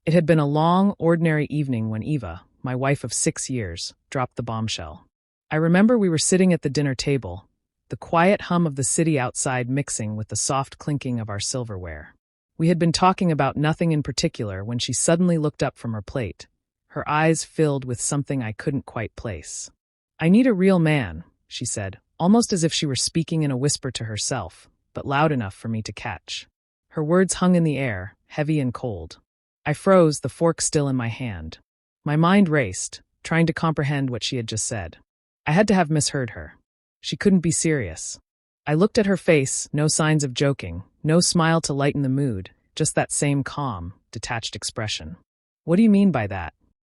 It had been a long, ordinary evening when Eva, my wife of 6 years, dropped the bombshell. I remember we were sitting at the dinner table, the quiet hum of the city outside mixing with the soft clinking of our silverware. We had been talking about nothing in particular when she suddenly looked up from her plate, her eyes filled with something I couldn't quite place. "I need a real man," she said, almost as if she were speaking in a whisper to herself, but loud enough for me to catch. Her words hung in the air, heavy and cold. I froze, the fork still in my hand. My mind raced, trying to comprehend what she had just said. I had to have misheard her. She couldn't be serious. I looked at her face, no signs of joking, no smile to lighten the mood, just that same calm, detached expression. "What do you mean by that?"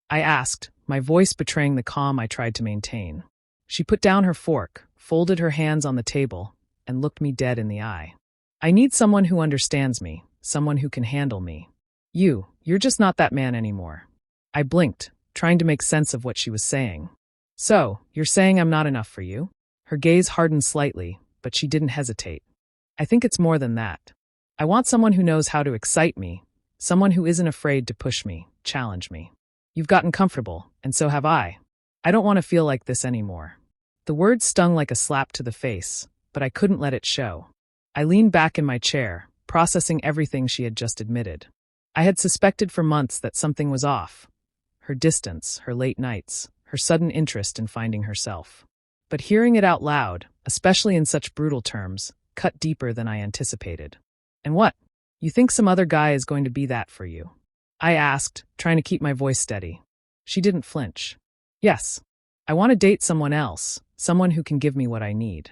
I asked, my voice betraying the calm I tried to maintain. She put down her fork, folded her hands on the table, and looked me dead in the eye. "I need someone who understands me, someone who can handle me. You're just not that man anymore." I blinked, trying to make sense of what she was saying. "So, you're saying I'm not enough for you?" Her gaze hardened slightly, but she didn't hesitate. "I think it's more than that. I want someone who knows how to excite me, someone who isn't afraid to push me, challenge me. You've gotten comfortable, and so have I. I don't want to feel like this anymore." The words stung like a slap to the face, but I couldn't let it show. I leaned back in my chair, processing everything she had just admitted. I had suspected for months that something was off. Her distance, her late nights, her sudden interest in finding herself. But hearing it out loud, especially in such brutal terms, cut deeper than I anticipated. "And what? You think some other guy is going to be that for you?" I asked, trying to keep my voice steady. She didn't flinch. "Yes. I want to date someone else, someone who can give me what I need."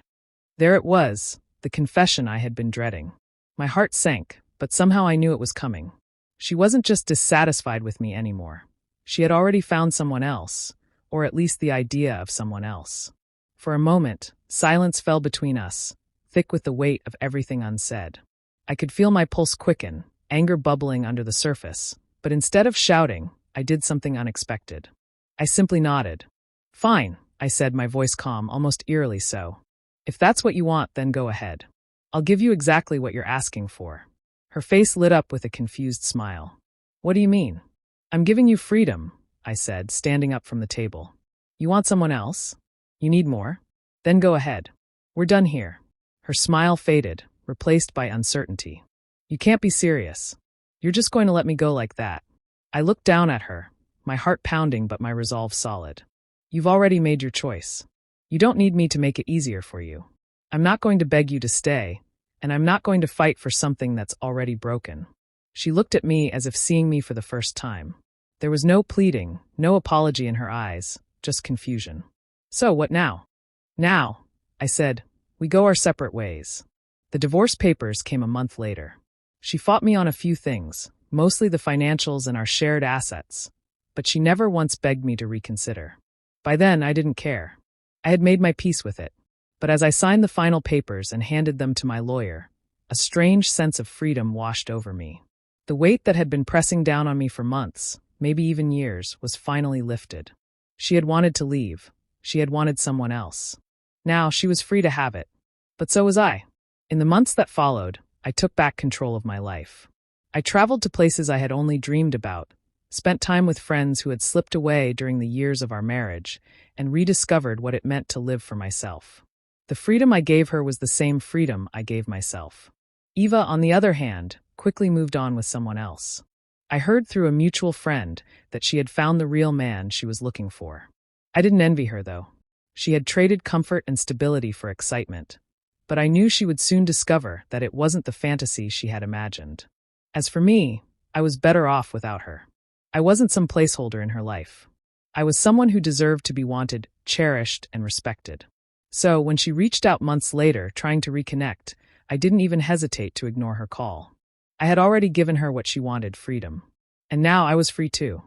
There it was, the confession I had been dreading. My heart sank, but somehow I knew it was coming. She wasn't just dissatisfied with me anymore. She had already found someone else, or at least the idea of someone else. For a moment, silence fell between us, thick with the weight of everything unsaid. I could feel my pulse quicken, anger bubbling under the surface, but instead of shouting, I did something unexpected. I simply nodded. "Fine," I said, my voice calm, almost eerily so. "If that's what you want, then go ahead. I'll give you exactly what you're asking for." Her face lit up with a confused smile. "What do you mean?" "I'm giving you freedom," I said, standing up from the table. "You want someone else? You need more? Then go ahead. We're done here." Her smile faded, replaced by uncertainty. "You can't be serious. You're just going to let me go like that?" I looked down at her, my heart pounding but my resolve solid. "You've already made your choice. You don't need me to make it easier for you. I'm not going to beg you to stay, and I'm not going to fight for something that's already broken." She looked at me as if seeing me for the first time. There was no pleading, no apology in her eyes, just confusion. "So what now?" "Now," I said, "we go our separate ways." The divorce papers came a month later. She fought me on a few things, mostly the financials and our shared assets, but she never once begged me to reconsider. By then, I didn't care. I had made my peace with it. But as I signed the final papers and handed them to my lawyer, a strange sense of freedom washed over me. The weight that had been pressing down on me for months, maybe even years, was finally lifted. She had wanted to leave. She had wanted someone else. Now she was free to have it. But so was I. In the months that followed, I took back control of my life. I traveled to places I had only dreamed about, spent time with friends who had slipped away during the years of our marriage, and rediscovered what it meant to live for myself. The freedom I gave her was the same freedom I gave myself. Eva, on the other hand, quickly moved on with someone else. I heard through a mutual friend that she had found the real man she was looking for. I didn't envy her, though. She had traded comfort and stability for excitement. But I knew she would soon discover that it wasn't the fantasy she had imagined. As for me, I was better off without her. I wasn't some placeholder in her life. I was someone who deserved to be wanted, cherished, and respected. So, when she reached out months later, trying to reconnect, I didn't even hesitate to ignore her call. I had already given her what she wanted, freedom. And now I was free too.